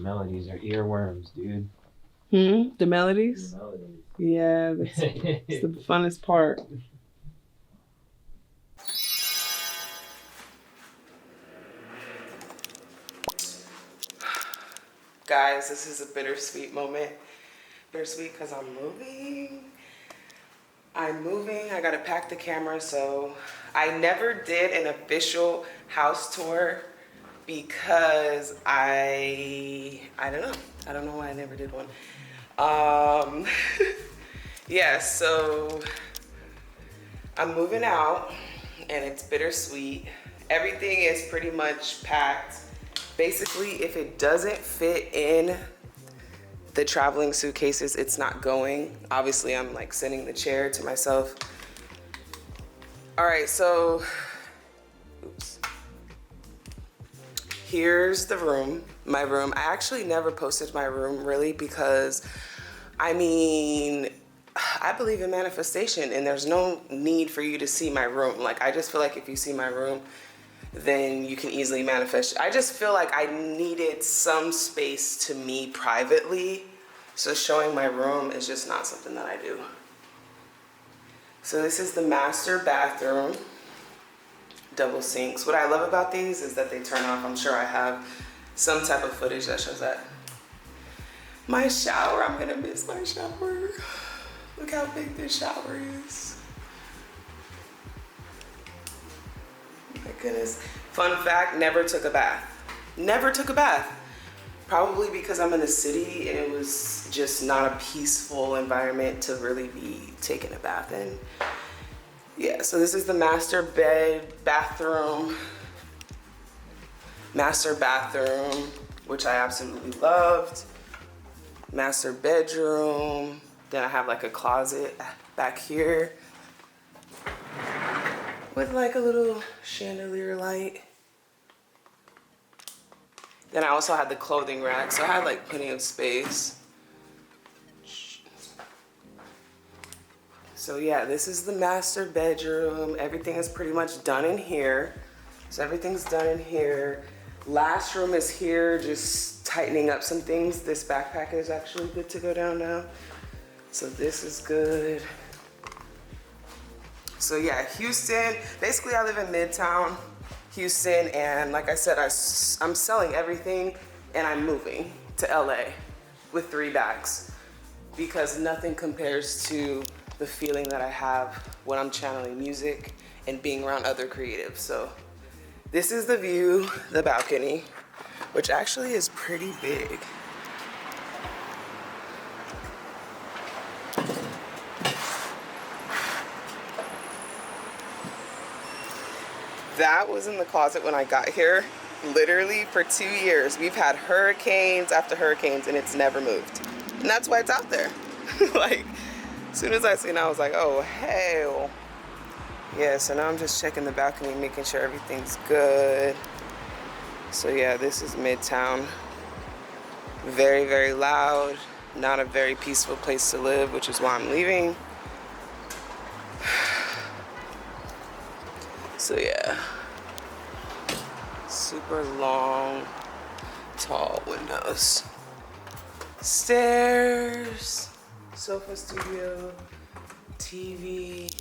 melodies are earworms, dude. The melodies? The melodies. Yeah, that's it's the funnest part. Guys, this is a bittersweet moment. Bittersweet because I'm moving. I gotta pack the camera, so I never did an official house tour because I don't know. I don't know why I never did one. Yeah, so I'm moving out and it's bittersweet. Everything is pretty much packed. Basically, if it doesn't fit in the traveling suitcases, it's not going. Obviously, I'm like sending the chair to myself. All right, so, oops. Here's the room, my room. I actually never posted my room really because, I mean, I believe in manifestation and there's no need for you to see my room. Like, I just feel like if you see my room, then you can easily manifest. I just feel like I needed some space to me privately. So showing my room is just not something that I do. So this is the master bathroom. Double sinks. What I love about these is that they turn off. I'm sure I have some type of footage that shows that. My shower, I'm gonna miss my shower. Look how big this shower is. My goodness. Fun fact, never took a bath. Never took a bath. Probably because I'm in the city and it was just not a peaceful environment to really be taking a bath in. Yeah, so this is the master bathroom, which I absolutely loved. Master bedroom. Then I have like a closet back here with like a little chandelier light. Then I also had the clothing rack, so I had like plenty of space. So yeah, this is the master bedroom. Everything is pretty much done in here. So everything's done in here. Last room is here, just tightening up some things. This backpack is actually good to go down now. So this is good. So yeah, Houston, basically I live in Midtown, Houston, and like I said, I'm selling everything and I'm moving to LA with 3 bags because nothing compares to the feeling that I have when I'm channeling music and being around other creatives. So this is the view, the balcony, which actually is pretty big. That was in the closet when I got here. Literally for 2 years. We've had hurricanes after hurricanes and it's never moved. And that's why it's out there. Like, as soon as I seen it, I was like, oh, hell. Yeah, so now I'm just checking the balcony, making sure everything's good. So yeah, this is Midtown. Very, very loud. Not a very peaceful place to live, which is why I'm leaving. So yeah. Super long, tall windows. Stairs. Sofa studio. TV.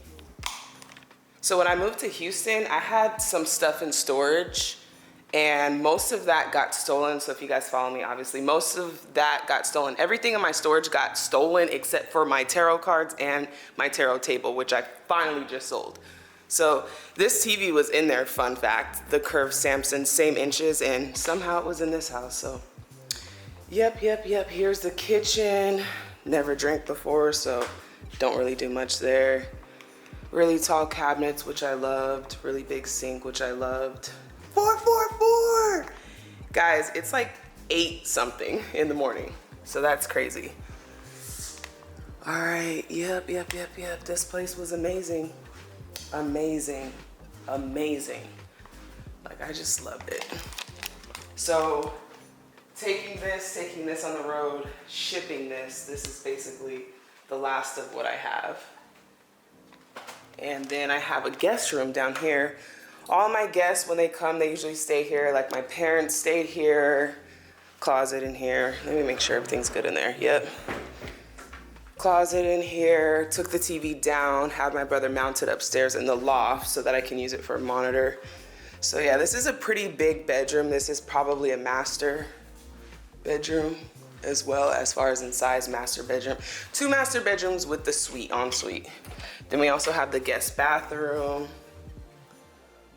So when I moved to Houston, I had some stuff in storage and most of that got stolen. So if you guys follow me, obviously, most of that got stolen. Everything in my storage got stolen except for my tarot cards and my tarot table, which I finally just sold. So this TV was in there, fun fact, the curved Samsung, same inches, and somehow it was in this house. So yep, here's the kitchen. Never drank before, so don't really do much there. Really tall cabinets, which I loved. Really big sink, which I loved. 444! Guys, it's like 8 something in the morning, so that's crazy. All right, yep. This place was amazing. Amazing. Like, I just loved it. So, taking this on the road, shipping this is basically the last of what I have. And then I have a guest room down here. All my guests, when they come, they usually stay here. Like my parents stayed here. Closet in here. Let me make sure everything's good in there. Yep. Closet in here. Took the TV down, had my brother mount it upstairs in the loft so that I can use it for a monitor. So yeah, this is a pretty big bedroom. This is probably a master bedroom as well, as far as in size. Master bedroom. 2 master bedrooms with the suite, ensuite. Then we also have the guest bathroom,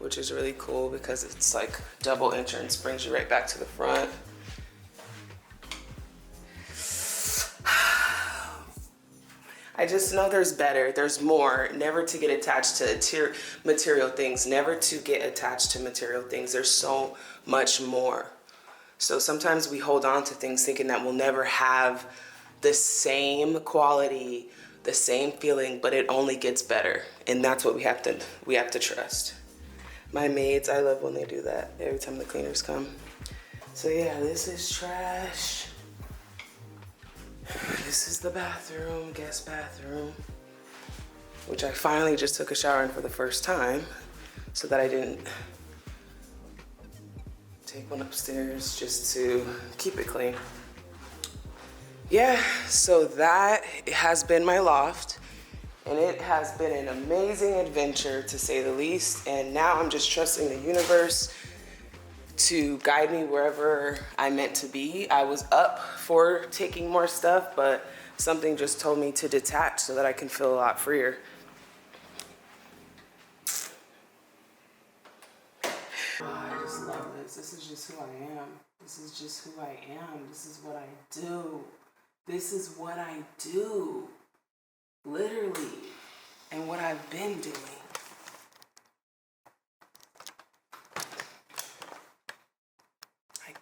which is really cool because it's like double entrance, brings you right back to the front. I just know there's better, there's more. Never to get attached to material things, never to get attached to material things. There's so much more. So sometimes we hold on to things thinking that we'll never have the same quality, the same feeling, but it only gets better. And that's what we have to trust. My maids, I love when they do that every time the cleaners come. So yeah, this is trash. This is the bathroom, guest bathroom, which I finally just took a shower in for the first time so that I didn't take one upstairs just to keep it clean. Yeah, so that has been my loft, and it has been an amazing adventure to say the least. And now I'm just trusting the universe to guide me wherever I'm meant to be. I was up for taking more stuff, but something just told me to detach so that I can feel a lot freer. Oh, I just love this. This is just who I am. This is just who I am. This is what I do. This is what I do. Literally. And what I've been doing.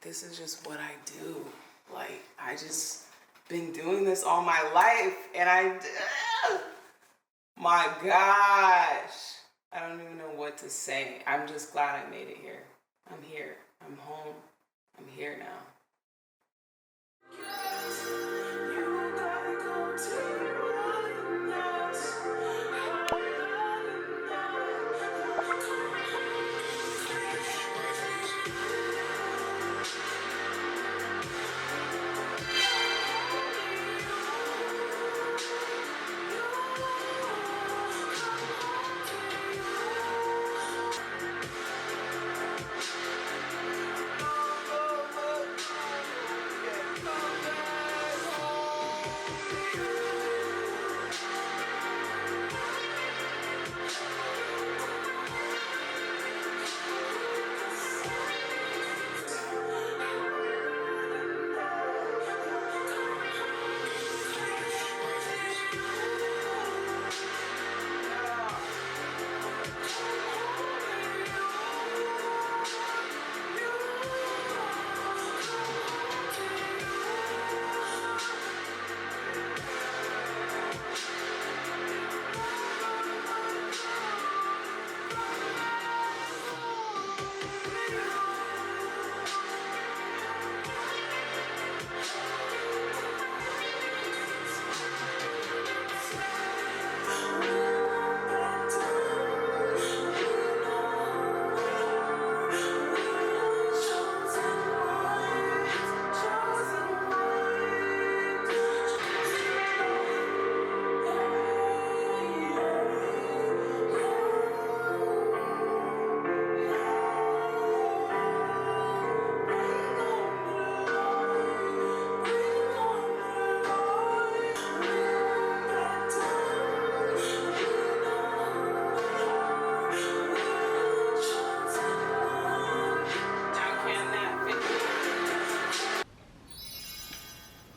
This is just what I do. Like, I just been doing this all my life, and my gosh, I don't even know what to say. I'm just glad I made it here. I'm here. I'm home. I'm here now.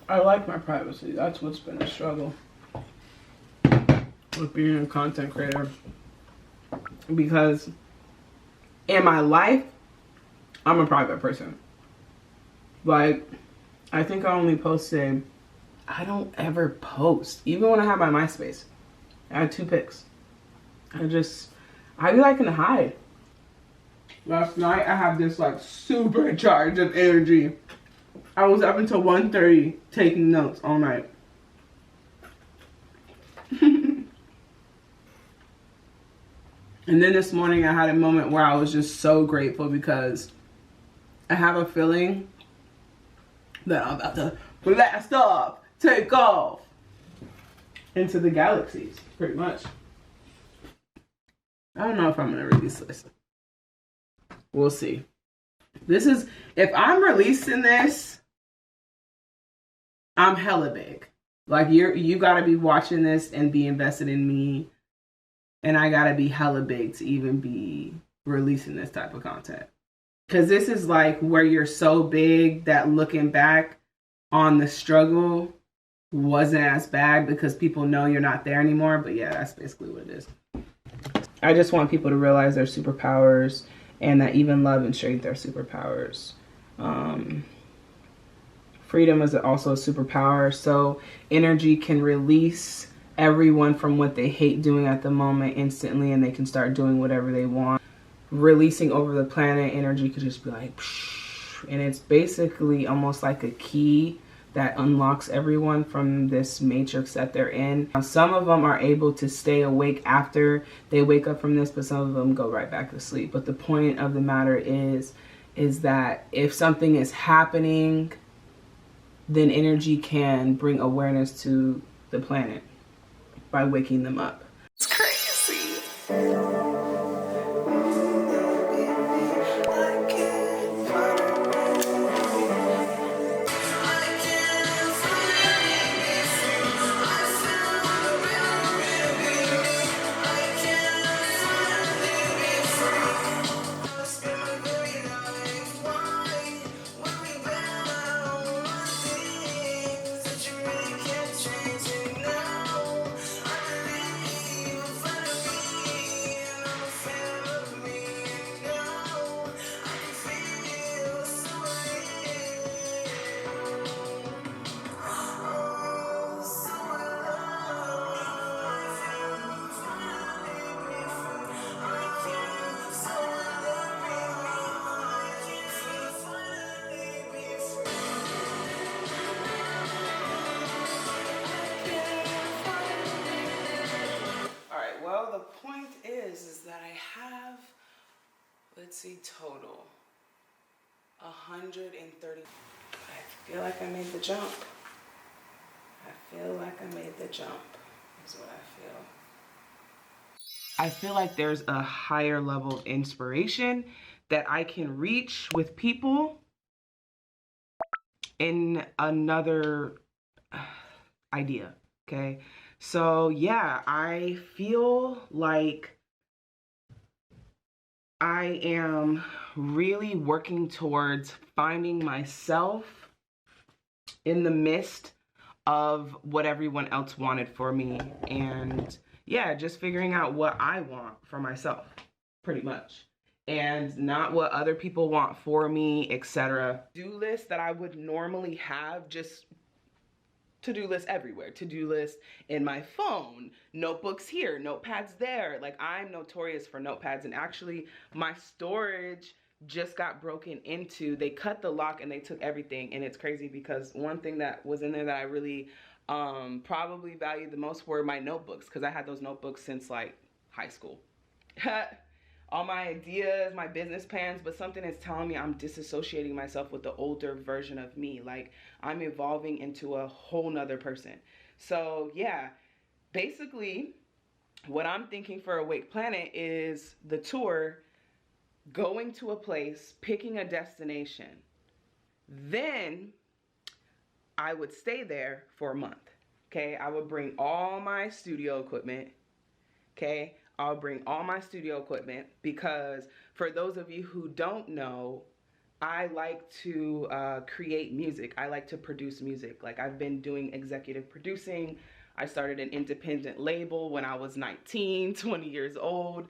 I like my privacy. That's what's been a struggle with being a content creator. Because in my life, I'm a private person. Like, I think I only posted, I don't ever post. Even when I have my MySpace, I had 2 pics. I be liking to hide. Last night, I had this like super charge of energy. I was up until 1:30 taking notes all night. And then this morning I had a moment where I was just so grateful because I have a feeling that I'm about to blast off, take off into the galaxies, pretty much. I don't know if I'm gonna release this. We'll see. This is, if I'm releasing this, I'm hella big. Like you gotta be watching this and be invested in me, and I gotta be hella big to even be releasing this type of content. Cause this is like where you're so big that looking back on the struggle wasn't as bad because people know you're not there anymore. But yeah, that's basically what it is. I just want people to realize their superpowers and that even love and strength are superpowers. Freedom is also a superpower. So energy can release everyone from what they hate doing at the moment instantly, and they can start doing whatever they want. Releasing over the planet, energy could just be like, psh, and it's basically almost like a key that unlocks everyone from this matrix that they're in. Now, some of them are able to stay awake after they wake up from this, but some of them go right back to sleep. But the point of the matter is that if something is happening, then energy can bring awareness to the planet by waking them up. It's crazy. Well, the point is that I have, let's see, total 130. I feel like I made the jump. I feel like I made the jump, is what I feel. I feel like there's a higher level of inspiration that I can reach with people in another idea, okay? So yeah, I feel like I am really working towards finding myself in the midst of what everyone else wanted for me. And yeah, just figuring out what I want for myself, pretty much. And not what other people want for me, etc. To-do list that I would normally have, just to-do list everywhere. To-do list in my phone, notebooks here, notepads there. Like, I'm notorious for notepads, and actually my storage just got broken into. They cut the lock and they took everything, and it's crazy because one thing that was in there that I really probably valued the most were my notebooks, because I had those notebooks since like high school. All my ideas, my business plans, but something is telling me I'm disassociating myself with the older version of me. Like, I'm evolving into a whole nother person. So yeah, basically what I'm thinking for Awake Planet is the tour, going to a place, picking a destination. Then I would stay there for a month, okay? I would bring all my studio equipment, okay? I'll bring all my studio equipment because for those of you who don't know, I like to create music. I like to produce music. Like, I've been doing executive producing. I started an independent label when I was 19, 20 years old.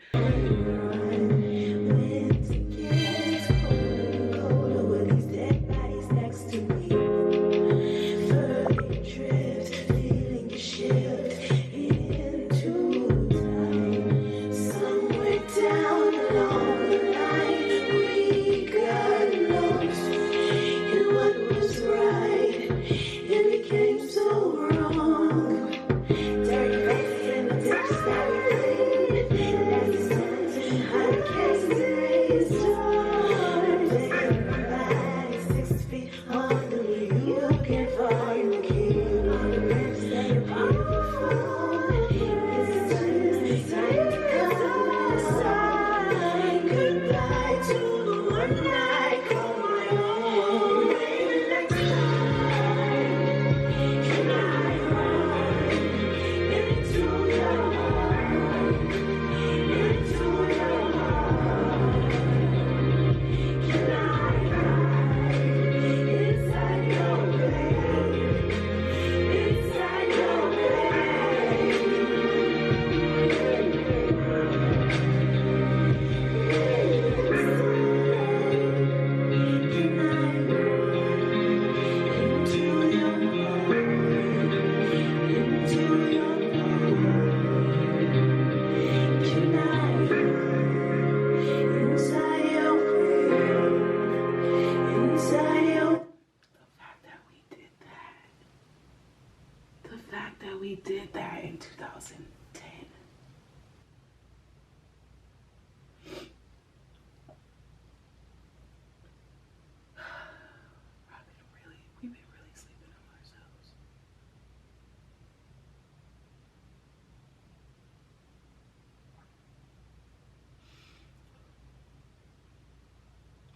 We did that in 2010. We've been really sleeping on ourselves.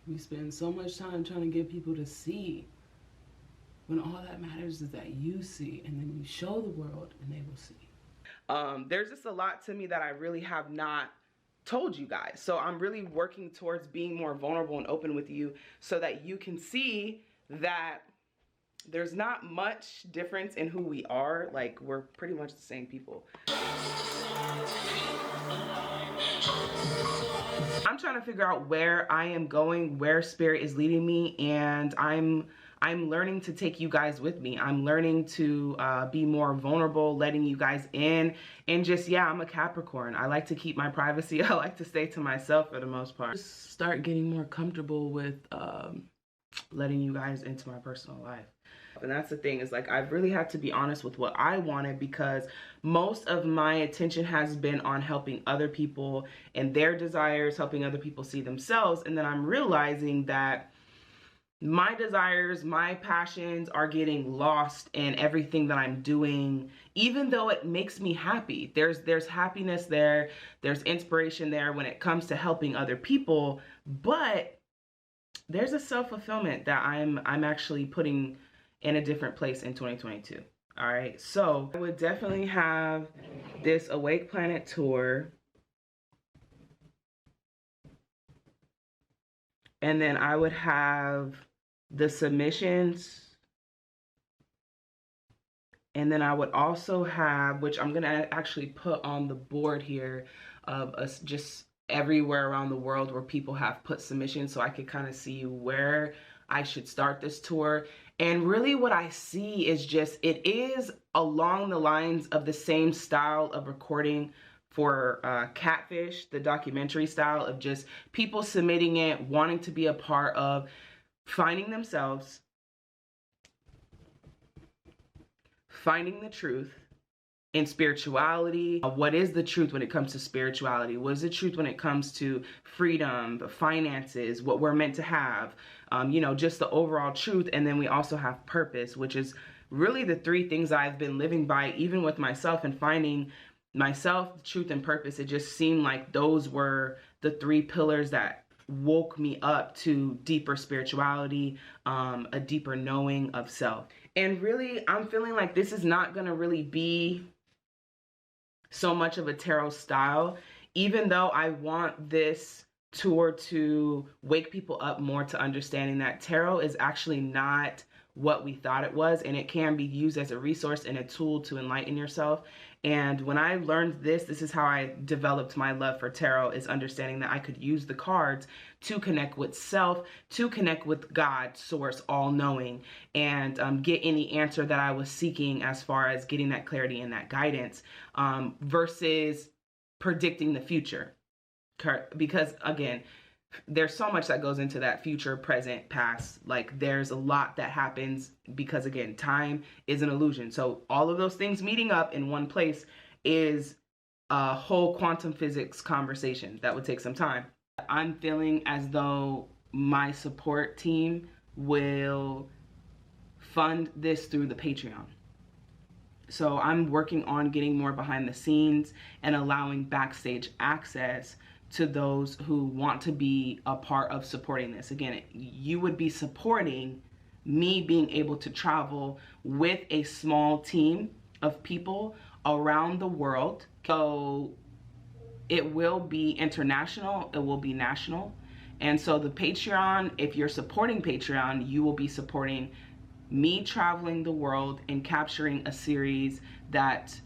We spend so much time trying to get people to see, when all that matters is that you see, and then you show the world and they will see. There's just a lot to me that I really have not told you guys. So I'm really working towards being more vulnerable and open with you so that you can see that there's not much difference in who we are. Like, we're pretty much the same people. I'm trying to figure out where I am going, where spirit is leading me, and I'm learning to take you guys with me. I'm learning to be more vulnerable, letting you guys in, and just, yeah, I'm a Capricorn. I like to keep my privacy. I like to stay to myself for the most part. Just start getting more comfortable with letting you guys into my personal life. And that's the thing, is like, I've really had to be honest with what I wanted, because most of my attention has been on helping other people and their desires, helping other people see themselves. And then I'm realizing that my desires, my passions are getting lost in everything that I'm doing, even though it makes me happy. There's happiness there, there's inspiration there when it comes to helping other people, but there's a self-fulfillment that I'm actually putting in a different place in 2022. All right, so I would definitely have this Awake Planet tour. And then I would have the submissions. And then I would also have, which I'm gonna actually put on the board here, of us just everywhere around the world where people have put submissions, so I could kind of see where I should start this tour. And really what I see is just, it is along the lines of the same style of recording for Catfish, the documentary style of just people submitting it, wanting to be a part of finding themselves, finding the truth in spirituality. What is the truth when it comes to spirituality? What is the truth when it comes to freedom, finances, what we're meant to have, you know, just the overall truth. And then we also have purpose, which is really the three things I've been living by, even with myself and finding myself, truth, and purpose. It just seemed like those were the three pillars that woke me up to deeper spirituality, a deeper knowing of self. And really, I'm feeling like this is not gonna really be so much of a tarot style, even though I want this tour to wake people up more to understanding that tarot is actually not what we thought it was, and it can be used as a resource and a tool to enlighten yourself. And when I learned this is how I developed my love for tarot, is understanding that I could use the cards to connect with self, to connect with God, source, all-knowing, and get any answer that I was seeking as far as getting that clarity and that guidance, versus predicting the future. Because again, there's so much that goes into that future, present, past. Like, there's a lot that happens because, again, time is an illusion. So all of those things meeting up in one place is a whole quantum physics conversation that would take some time. I'm feeling as though my support team will fund this through the Patreon. So I'm working on getting more behind the scenes and allowing backstage access to those who want to be a part of supporting this. Again, you would be supporting me being able to travel with a small team of people around the world. So it will be international, it will be national. And so the Patreon, if you're supporting Patreon, you will be supporting me traveling the world and capturing a series that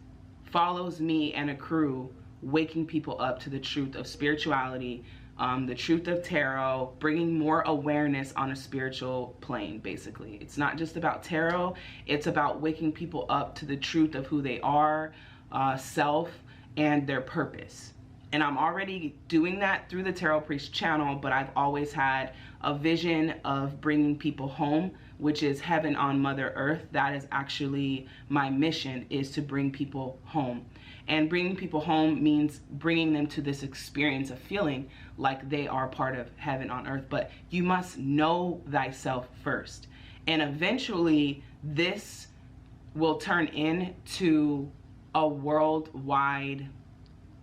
follows me and a crew waking people up to the truth of spirituality, the truth of tarot, bringing more awareness on a spiritual plane. Basically, it's not just about tarot, it's about waking people up to the truth of who they are, self, and their purpose. And I'm already doing that through the Tarot Priest channel, but I've always had a vision of bringing people home, which is heaven on Mother Earth. That is actually my mission, is to bring people home. And bringing people home means bringing them to this experience of feeling like they are part of heaven on earth. But you must know thyself first. And eventually this will turn into a worldwide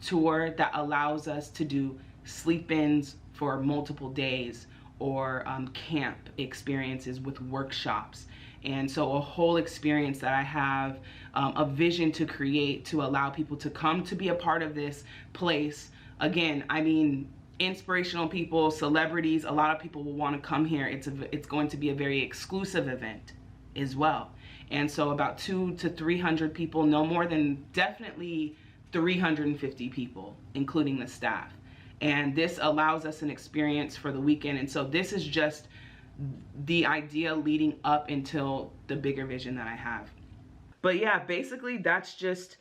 tour that allows us to do sleep-ins for multiple days, or camp experiences with workshops. And so a whole experience that I have a vision to create to allow people to come to be a part of this place. Again, I mean, inspirational people, celebrities, a lot of people will want to come here. It's going to be a very exclusive event as well. And so about 200 to 300 people, no more than definitely 350 people, including the staff. And this allows us an experience for the weekend. And so this is just the idea leading up until the bigger vision that I have. But yeah, basically that's just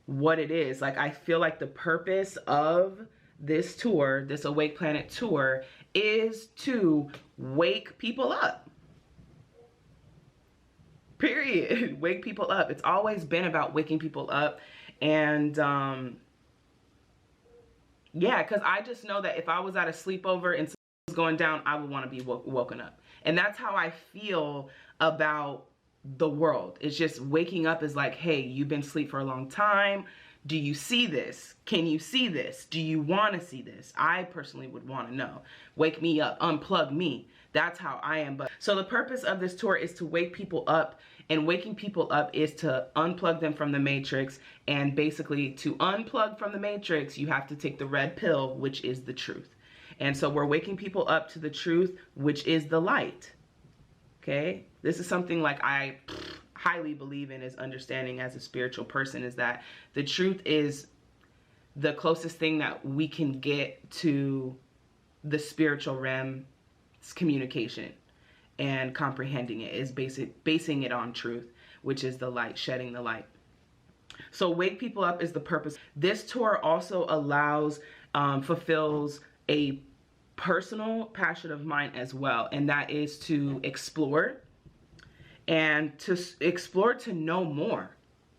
what it is. Like, I feel like the purpose of this tour, this Awake Planet tour, is to wake people up. Period. Wake people up. It's always been about waking people up. And yeah, because I just know that if I was at a sleepover and something was going down, I would want to be woken up. And that's how I feel about the world. It's just waking up is like, hey, you've been asleep for a long time. Do you see this? Can you see this? Do you want to see this? I personally would want to know. Wake me up, unplug me. That's how I am. But so the purpose of this tour is to wake people up, and waking people up is to unplug them from the matrix. And basically, to unplug from the matrix, you have to take the red pill, which is the truth. And so we're waking people up to the truth, which is the light. Okay? This is something like I highly believe in, is understanding as a spiritual person, is that the truth is the closest thing that we can get to the spiritual realm's communication, and comprehending it is basing it on truth, which is the light, shedding the light. So wake people up is the purpose. This tour also allows, fulfills a personal passion of mine as well, and that is to explore, and to explore, to know more,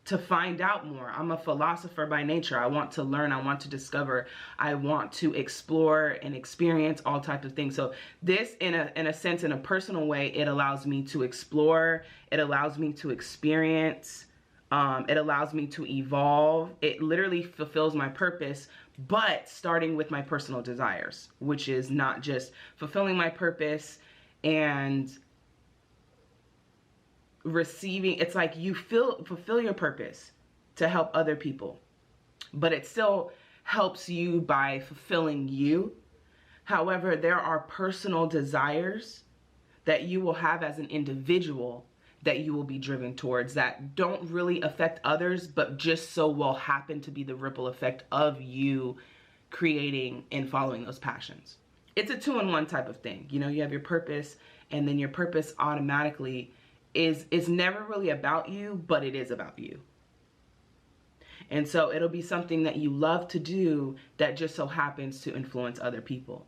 to find out more. I'm a philosopher by nature. I want to learn, I want to discover, I want to explore and experience all types of things. So this, in a sense, in a personal way, it allows me to explore, it allows me to experience, it allows me to evolve. It literally fulfills my purpose, but starting with my personal desires, which is not just fulfilling my purpose and receiving. It's like you fulfill your purpose to help other people, but it still helps you by fulfilling you. However, there are personal desires that you will have as an individual that you will be driven towards, that don't really affect others, but just so will happen to be the ripple effect of you creating and following those passions. It's a two-in-one type of thing. You know, you have your purpose, and then your purpose automatically is never really about you, but it is about you. And so it'll be something that you love to do that just so happens to influence other people.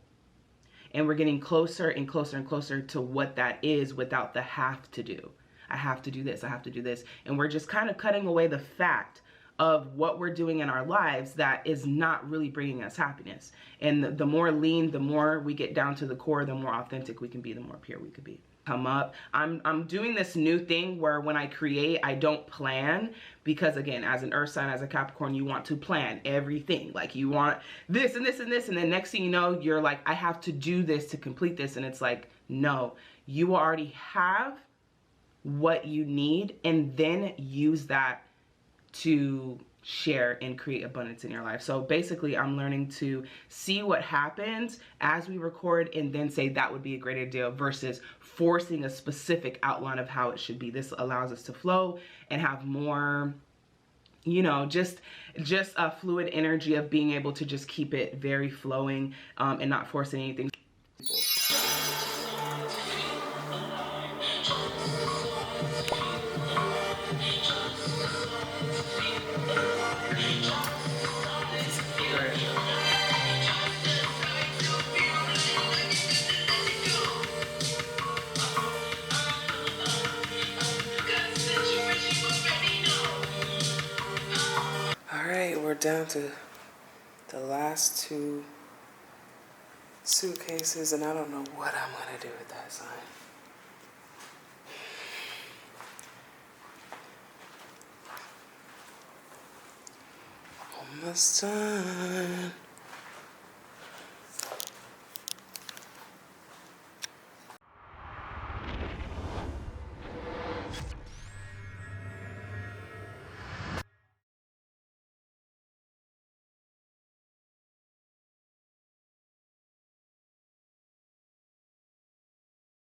And we're getting closer and closer and closer to what that is without the have to do. I have to do this, I have to do this. And we're just kind of cutting away the fact of what we're doing in our lives that is not really bringing us happiness. And the more lean, the more we get down to the core, the more authentic we can be, the more pure we could be. come up. I'm doing this new thing where when I create, I don't plan, because again, as an earth sign, as a Capricorn, you want to plan everything. Like you want this and this and this, and then next thing you know, you're like, I have to do this to complete this. And it's like, no, you already have what you need, and then use that to share and create abundance in your life. So basically, I'm learning to see what happens as we record and then say that would be a great idea, versus forcing a specific outline of how it should be. This allows us to flow and have more, you know, just a fluid energy of being able to just keep it very flowing, and not forcing anything. Alright, we're down to the last 2 suitcases, and I don't know what I'm gonna do with that sign. Almost done.